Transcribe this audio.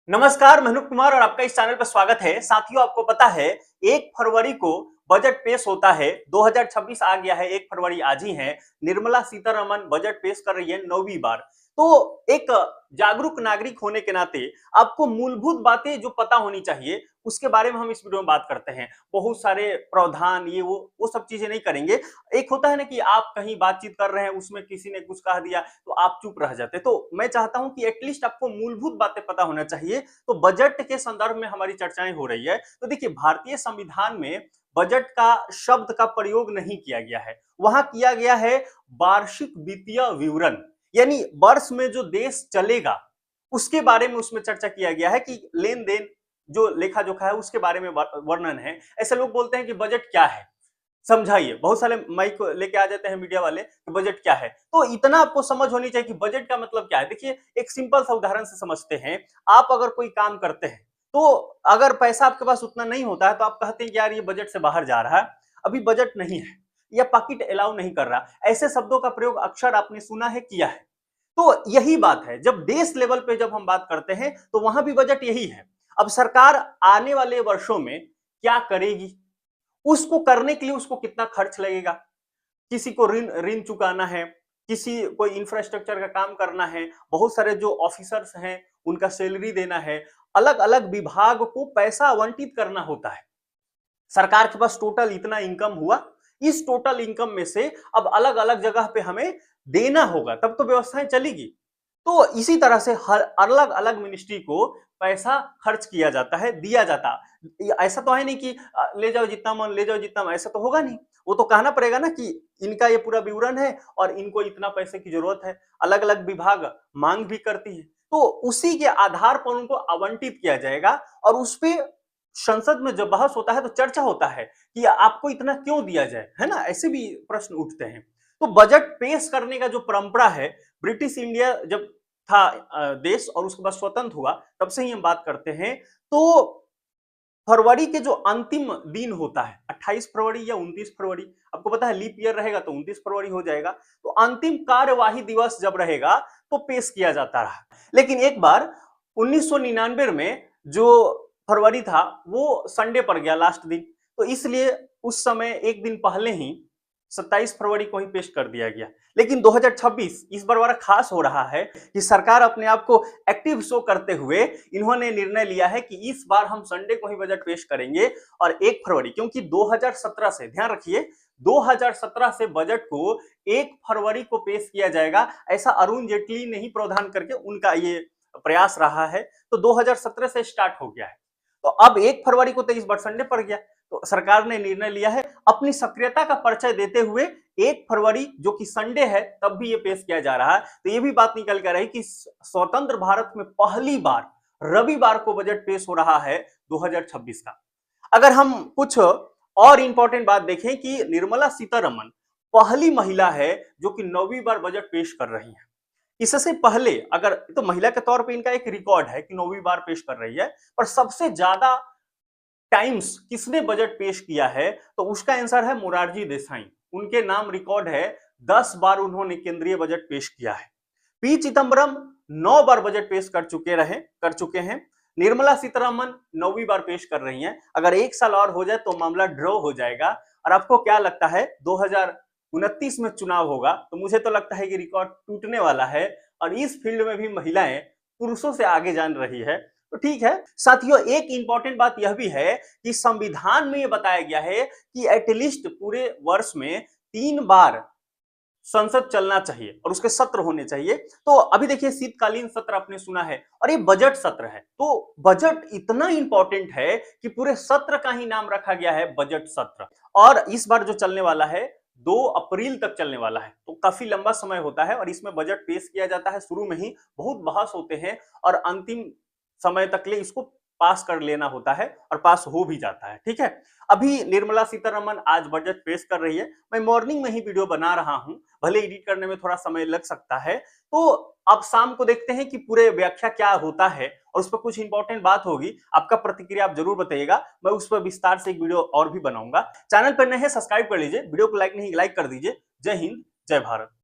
नमस्कार, मैं अनूप कुमार और आपका इस चैनल पर स्वागत है। साथियों, आपको पता है 1 फरवरी को बजट पेश होता है। 2026 आ गया है, 1 फरवरी आज ही है। निर्मला सीतारमण बजट पेश कर रही है 9वीं बार। तो एक जागरूक नागरिक होने के नाते आपको मूलभूत बातें जो पता होनी चाहिए, उसके बारे में हम इस वीडियो में बात करते हैं। बहुत सारे प्रावधान ये वो सब चीजें नहीं करेंगे। एक होता है ना कि आप कहीं बातचीत कर रहे हैं, उसमें किसी ने कुछ कह दिया तो आप चुप रह जाते। तो मैं चाहता हूं कि एटलीस्ट आपको मूलभूत बातें पता होना चाहिए। तो बजट के संदर्भ में हमारी चर्चाएं हो रही है। तो देखिए, भारतीय संविधान में बजट का शब्द का प्रयोग नहीं किया गया है। वहां किया गया है वार्षिक वित्तीय विवरण, यानी वर्ष में जो देश चलेगा उसके बारे में उसमें चर्चा किया गया है कि लेन देन जो लेखा जोखा है उसके बारे में वर्णन है। ऐसे लोग बोलते हैं कि बजट क्या है, समझाइए। बहुत सारे माइक लेके आ जाते हैं मीडिया वाले कि बजट क्या है। तो इतना आपको समझ होनी चाहिए कि बजट का मतलब क्या है। देखिए, एक सिंपल सा उदाहरण से समझते हैं। आप अगर कोई काम करते हैं तो अगर पैसा आपके पास उतना नहीं होता है तो आप कहते हैं कि यार ये बजट से बाहर जा रहा है, अभी बजट नहीं है, या पॉकेट अलाउ नहीं कर रहा। ऐसे शब्दों का प्रयोग अक्सर आपने सुना है, किया है। तो यही बात है, जब देश लेवल पे जब हम बात करते हैं तो वहां भी बजट यही है। अब सरकार आने वाले वर्षों में क्या करेगी, उसको करने के लिए उसको कितना खर्च लगेगा, किसी को ऋण ऋण चुकाना है, किसी कोई इंफ्रास्ट्रक्चर का काम करना है, बहुत सारे जो ऑफिसर्स हैं उनका सैलरी देना है, अलग अलग विभाग को पैसा आवंटित करना होता है। सरकार के पास टोटल इतना इनकम हुआ, इस टोटल इनकम में से अब अलग अलग जगह पे हमें देना होगा, तब तो व्यवस्थाएं चलेगी। तो इसी तरह से हर अलग अलग मिनिस्ट्री को पैसा खर्च किया जाता है, दिया जाता। ऐसा तो है नहीं कि ले जाओ जितना मन, ले जाओ जितना मन, ऐसा तो होगा नहीं। वो तो कहना पड़ेगा ना कि इनका ये पूरा विवरण है और इनको इतना पैसे की जरूरत है। अलग अलग विभाग मांग भी करती है, तो उसी के आधार पर उनको आवंटित किया जाएगा। और उस पे संसद में जब बहस होता है तो चर्चा होता है कि आपको इतना क्यों दिया जाए, है ना। ऐसे भी प्रश्न उठते हैं। तो बजट पेश करने का जो परंपरा है, ब्रिटिश इंडिया जब था देश और उसके बाद स्वतंत्र हुआ, तब से ही हम बात करते हैं। तो फरवरी के जो अंतिम दिन होता है 28 फरवरी या 29 फरवरी, आपको पता है लीप ईयर रहेगा तो 29 फरवरी हो जाएगा। तो अंतिम कार्यवाही दिवस जब रहेगा तो पेश किया जाता रहा। लेकिन एक बार 1999 में जो फरवरी था वो संडे पड़ गया, लास्ट दिन। तो इसलिए उस समय एक दिन पहले ही 27 फरवरी को ही पेश कर दिया गया। लेकिन 2026 इस बार बड़ा खास हो रहा है कि सरकार अपने आप को एक्टिव शो करते हुए इन्होंने निर्णय लिया है कि इस बार हम संडे को ही बजट पेश करेंगे। और 1 फरवरी, क्योंकि 2017 से, ध्यान रखिए, 2017 से बजट को 1 फरवरी को पेश किया जाएगा, ऐसा अरुण जेटली ने ही प्रावधान करके उनका ये प्रयास रहा है। तो 2017 से स्टार्ट हो गया है। तो अब 1 फरवरी को तो इस बार संडे पड़ गया। तो सरकार ने निर्णय लिया है अपनी सक्रियता का परिचय देते हुए 1 फरवरी जो कि संडे है तब भी ये पेश किया जा रहा है। तो ये भी बात निकल कर रही कि स्वतंत्र भारत में पहली बार रविवार को बजट पेश हो रहा है 2026 का। अगर हम कुछ और इंपॉर्टेंट बात देखें कि निर्मला सीतारमण पहली महिला है जो कि 9वीं बार बजट पेश कर रही है। इससे पहले अगर तो महिला के तौर पे इनका एक रिकॉर्ड है कि 9वीं बार पेश कर रही है, पर सबसे ज्यादा टाइम्स किसने बजट पेश किया है तो उसका आंसर है मोरारजी देसाई। उनके नाम रिकॉर्ड है, 10 बार उन्होंने केंद्रीय बजट पेश किया है। पी चिदम्बरम 9 बार बजट पेश कर चुके हैं। निर्मला सीतारमण 9वीं बार पेश कर रही हैं। अगर एक साल और हो जाए तो मामला ड्रॉ हो जाएगा। और आपको क्या लगता है 2029 में चुनाव होगा तो मुझे तो लगता है कि रिकॉर्ड टूटने वाला है और इस फील्ड में भी महिलाएं पुरुषों से आगे जान रही है। तो ठीक है साथियों, एक इंपॉर्टेंट बात यह भी है कि संविधान में यह बताया गया है कि एटलीस्ट पूरे वर्ष में 3 बार संसद चलना चाहिए और उसके सत्र होने चाहिए। तो अभी देखिए, शीतकालीन सत्र आपने सुना है और ये बजट सत्र है। तो बजट इतना इंपॉर्टेंट है कि पूरे सत्र का ही नाम रखा गया है बजट सत्र। और इस बार जो चलने वाला है 2 अप्रैल तक चलने वाला है, तो काफी लंबा समय होता है और इसमें बजट पेश किया जाता है। शुरू में ही बहुत बहस होते हैं और अंतिम समय तक ले इसको पास कर लेना होता है और पास हो भी जाता है। ठीक है, अभी निर्मला सीतारमण आज बजट पेश कर रही है। मैं मॉर्निंग में ही वीडियो बना रहा हूं, भले एडिट करने में थोड़ा समय लग सकता है। तो अब शाम को देखते हैं कि पूरे व्याख्या क्या होता है और उस पर कुछ इंपॉर्टेंट बात होगी। आपका प्रतिक्रिया आप जरूर बताइएगा, मैं उस पर विस्तार से एक वीडियो और भी बनाऊंगा। चैनल पर नए हैं सब्सक्राइब कर लीजिए, वीडियो को लाइक नहीं लाइक कर दीजिए। जय हिंद, जय भारत।